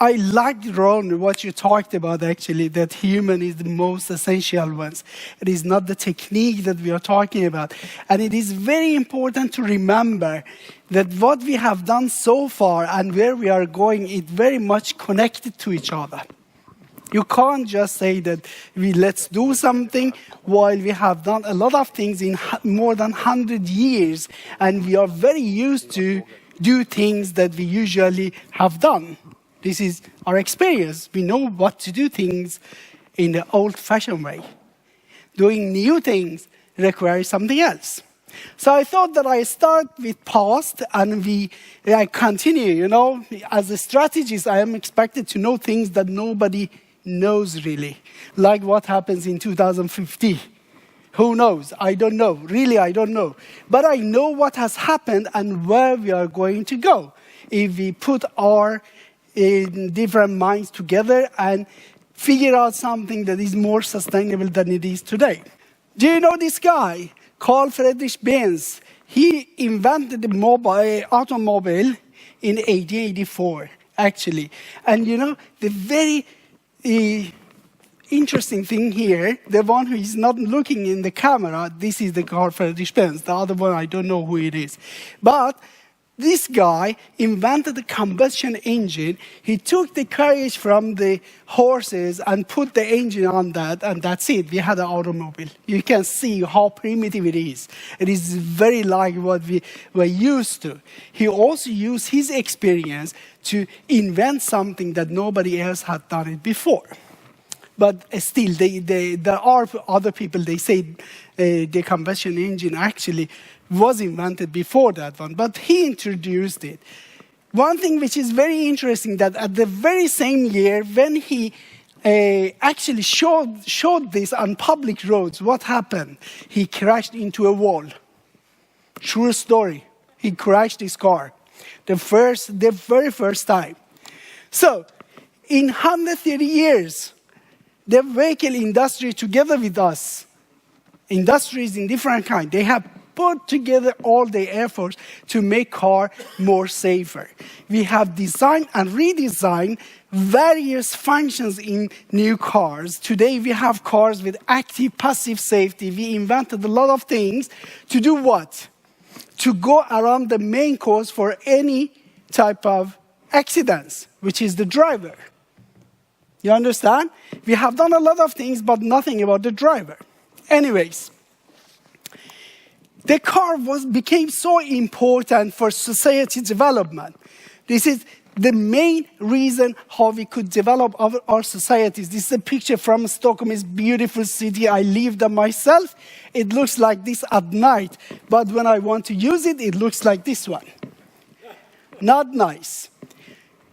I liked, Ron, what you talked about, actually, that human is the most essential ones. It is not the technique that we are talking about. And it is very important to remember that what we have done so far and where we are going is very much connected to each other. You can't just say that let's do something while we have done a lot of things in more than 100 years, and we are very used to do things that we usually have done. This is our experience. We know what to do things in the old-fashioned way. Doing new things requires something else. So I thought that I start with past and I continue. You know, as a strategist, I am expected to know things that nobody knows really, like what happens in 2050. Who knows? I don't know. Really, I don't know. But I know what has happened and where we are going to go if we put our different minds together and figure out something that is more sustainable than it is today. Do you know this guy, Carl Friedrich Benz? He invented the automobile in 1884, actually. And you know, the very interesting thing here, the one who is not looking in the camera, this is the Carl Friedrich Benz. The other one, I don't know who it is. But this guy invented the combustion engine. He took the carriage from the horses and put the engine on that, and that's it. We had an automobile. You can see how primitive it is. It is very like what we were used to. He also used his experience to invent something that nobody else had done it before. But still, there are other people, they say the combustion engine actually was invented before that one, but he introduced it. One thing which is very interesting, that at the very same year, when he actually showed this on public roads, what happened? He crashed into a wall. True story. He crashed his car. The very first time. So, in 130 years, the vehicle industry together with us, industries in different kinds, they have put together all their efforts to make cars more safer. We have designed and redesigned various functions in new cars. Today we have cars with active, passive safety. We invented a lot of things to do what? To go around the main cause for any type of accidents, which is the driver. You understand? We have done a lot of things, but nothing about the driver. Anyways, the car became so important for society development. This is the main reason how we could develop our societies. This is a picture from Stockholm. It's a beautiful city. I live there myself. It looks like this at night. But when I want to use it, it looks like this one. Not nice.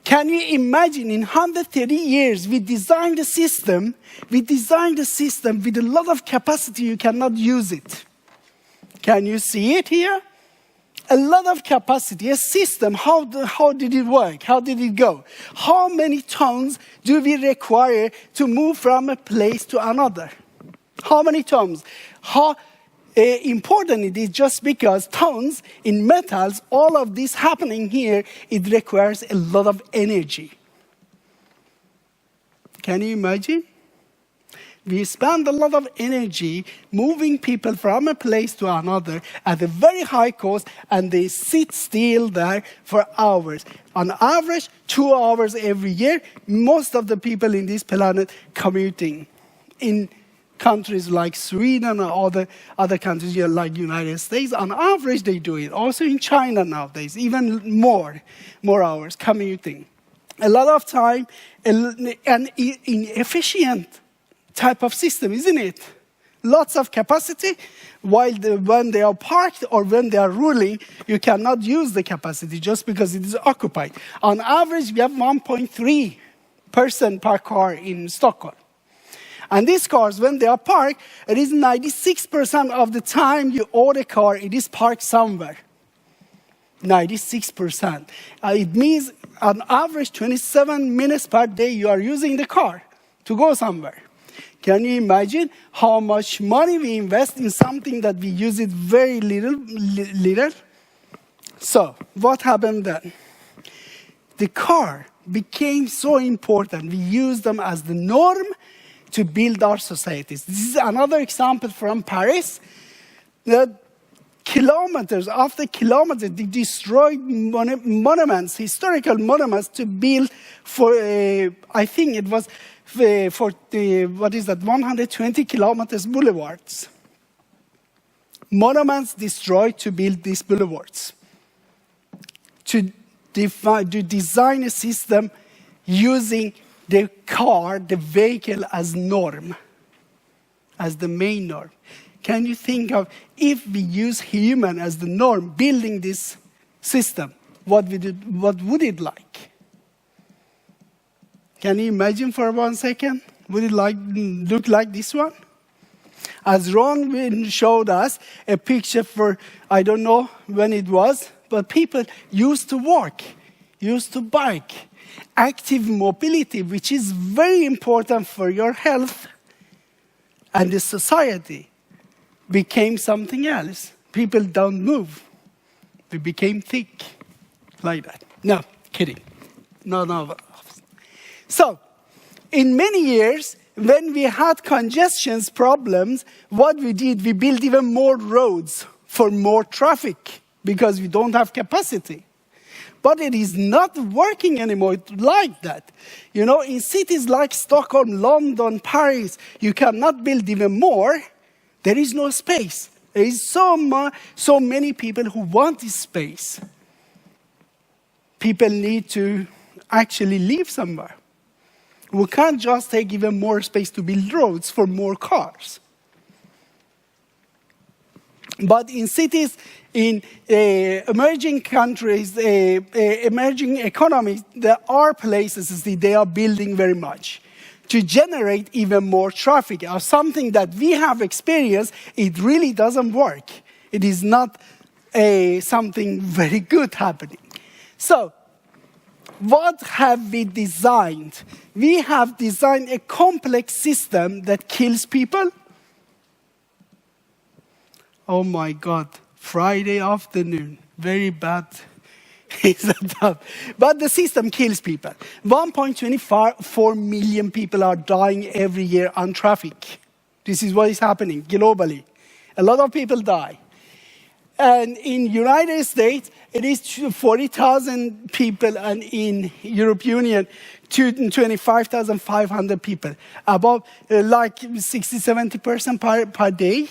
Can you imagine, in 130 years, we designed a system with a lot of capacity, you cannot use it. Can you see it here? A lot of capacity, a system. How did it work? How did it go? How many tons do we require to move from a place to another? How many tons? How important it is, just because tons in metals, all of this happening here, it requires a lot of energy. Can you imagine? We spend a lot of energy moving people from a place to another at a very high cost, and they sit still there for hours. On average, 2 hours every year, most of the people in this planet commuting. In countries like Sweden or other countries like United States, on average they do it. Also in China nowadays, even more hours commuting. A lot of time and inefficient type of system, isn't it? Lots of capacity, while when they are parked or when they are ruling, you cannot use the capacity just because it is occupied. On average, we have 1.3 person per car in Stockholm. And these cars, when they are parked, it is 96% of the time you own a car, it is parked somewhere. 96%. It means on average 27 minutes per day you are using the car to go somewhere. Can you imagine how much money we invest in something that we use it very little? So, what happened then? The car became so important. We use them as the norm to build our societies. This is another example from Paris. The kilometers after kilometers, they destroyed monuments, historical monuments, to build for, I think it was for the, 120 kilometers boulevards. Monuments destroyed to build these boulevards. To design a system using the car, the vehicle, as norm, as the main norm. Can you think of, if we use human as the norm, building this system, what would it like? Can you imagine for 1 second? Would it look like this one? As Ron showed us a picture for, I don't know when it was, but people used to walk, used to bike. Active mobility, which is very important for your health and the society, became something else. People don't move. We became thick, like that. No, kidding. No. So, in many years, when we had congestion problems, what we did, we built even more roads for more traffic because we don't have capacity. But it is not working anymore like that. You know, in cities like Stockholm, London, Paris, you cannot build even more. There is no space. There is so many people who want this space. People need to actually live somewhere. We can't just take even more space to build roads for more cars. But in cities, in emerging countries, emerging economies, there are places they are building very much to generate even more traffic. Or something that we have experienced, it really doesn't work. It is not something very good happening. So, what have we designed? We have designed a complex system that kills people. Oh my God, Friday afternoon, very bad. But the system kills people. 1.24 million people are dying every year on traffic. This is what is happening globally. A lot of people die. And in United States, it is 40,000 people, and in European Union, 25,500 people. About like 60-70% per day.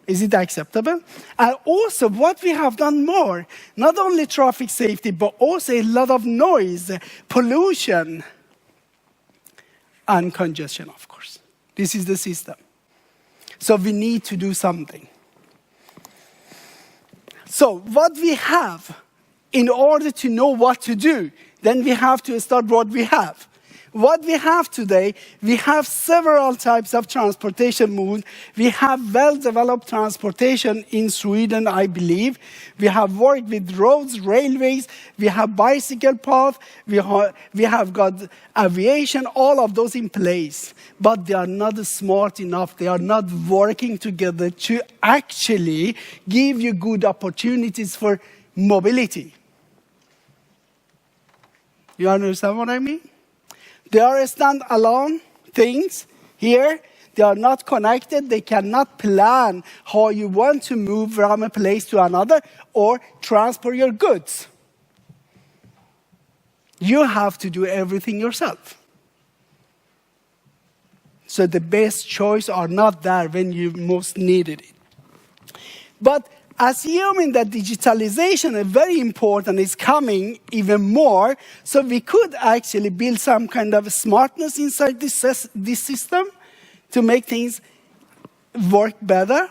Is it acceptable? And also, what we have done more, not only traffic safety, but also a lot of noise, pollution, and congestion, of course. This is the system. So we need to do something. So what we have, in order to know what to do, then we have to start what we have. What we have today, we have several types of transportation modes. We have well-developed transportation in Sweden, I believe. We have worked with roads, railways, we have bicycle paths, we have got aviation, all of those in place. But they are not smart enough, they are not working together to actually give you good opportunities for mobility. You understand what I mean? They are stand-alone things here. They are not connected. They cannot plan how you want to move from a place to another or transport your goods. You have to do everything yourself. So the best choice are not there when you most needed it. But assuming that digitalization is very important, is coming even more, so we could actually build some kind of smartness inside this system to make things work better,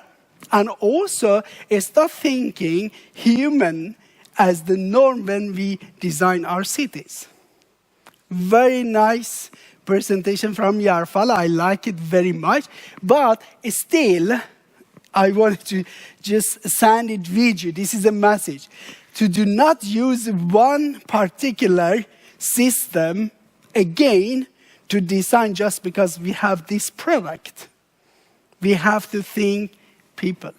and also start thinking human as the norm when we design our cities. Very nice presentation from Järfälla. I like it very much, but still, I wanted to just send it with you. This is a message. To do not use one particular system again to design just because we have this product. We have to think people.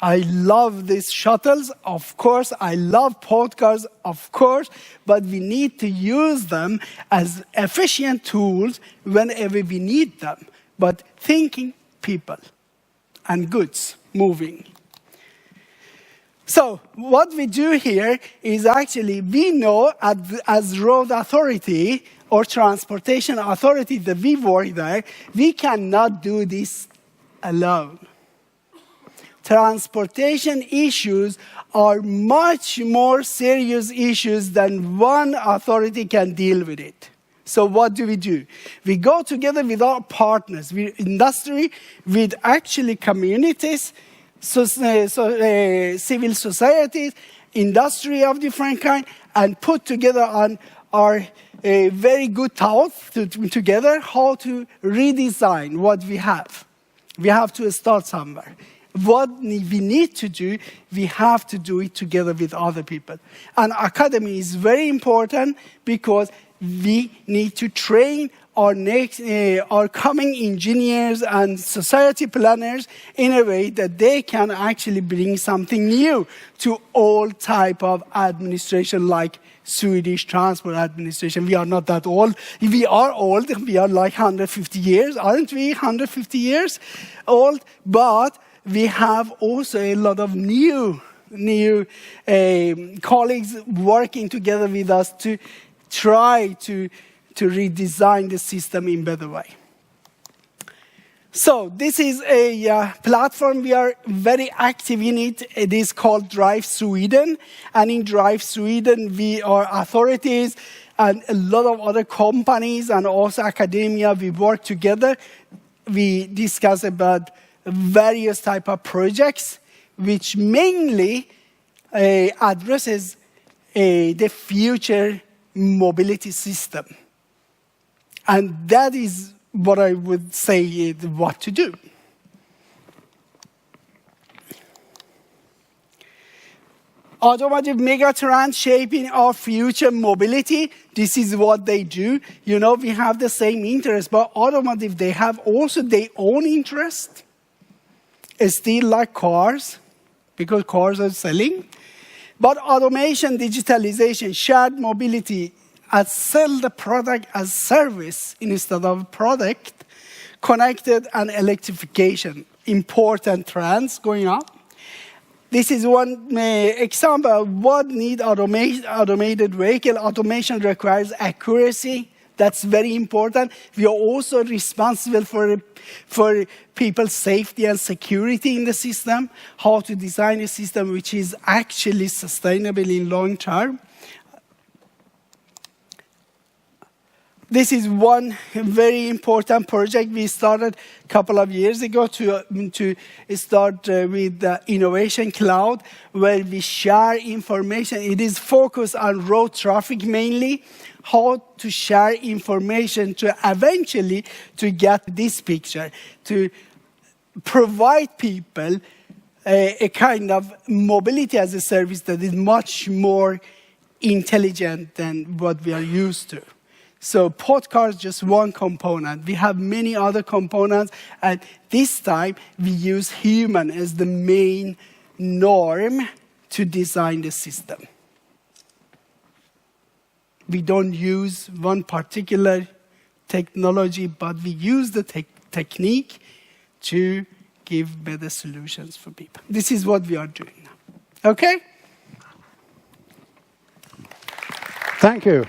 I love these shuttles, of course. I love Podcars, of course. But we need to use them as efficient tools whenever we need them. But thinking people and goods moving. So what we do here is actually, we know as road authority or transportation authority that we work there, we cannot do this alone. Transportation issues are much more serious issues than one authority can deal with it. So what do? We go together with our partners, with industry, with actually communities, civil societies, industry of different kind, and put together on our very good thoughts together how to redesign what we have. We have to start somewhere. What we need to do, we have to do it together with other people. And academy is very important because we need to train our coming engineers and society planners in a way that they can actually bring something new to all type of administration like Swedish Transport Administration. We are not that old. We are old. We are like 150 years, aren't we? 150 years old. But we have also a lot of new colleagues working together with us to try to redesign the system in a better way. So this is a platform. We are very active in it. It is called Drive Sweden. And in Drive Sweden, we are authorities and a lot of other companies and also academia. We work together. We discuss about various type of projects, which mainly addresses the future mobility system. And that is what I would say what to do. Automotive megatrends shaping our future mobility. This is what they do. You know, we have the same interest, but automotive, they have also their own interest. Still like cars, because cars are selling. But automation, digitalization, shared mobility, and sell the product as service instead of product, connected and electrification, important trends going on. This is one example of what need automated vehicle. Automation requires accuracy. That's very important. We are also responsible for people's safety and security in the system, how to design a system which is actually sustainable in long term. This is one very important project we started a couple of years ago to start with the Innovation Cloud, where we share information. It is focused on road traffic mainly, how to share information to eventually to get this picture, to provide people a kind of mobility as a service that is much more intelligent than what we are used to. So Podcar is just one component. We have many other components, and this time we use human as the main norm to design the system. We don't use one particular technology, but we use the technique to give better solutions for people. This is what we are doing now. Okay? Thank you.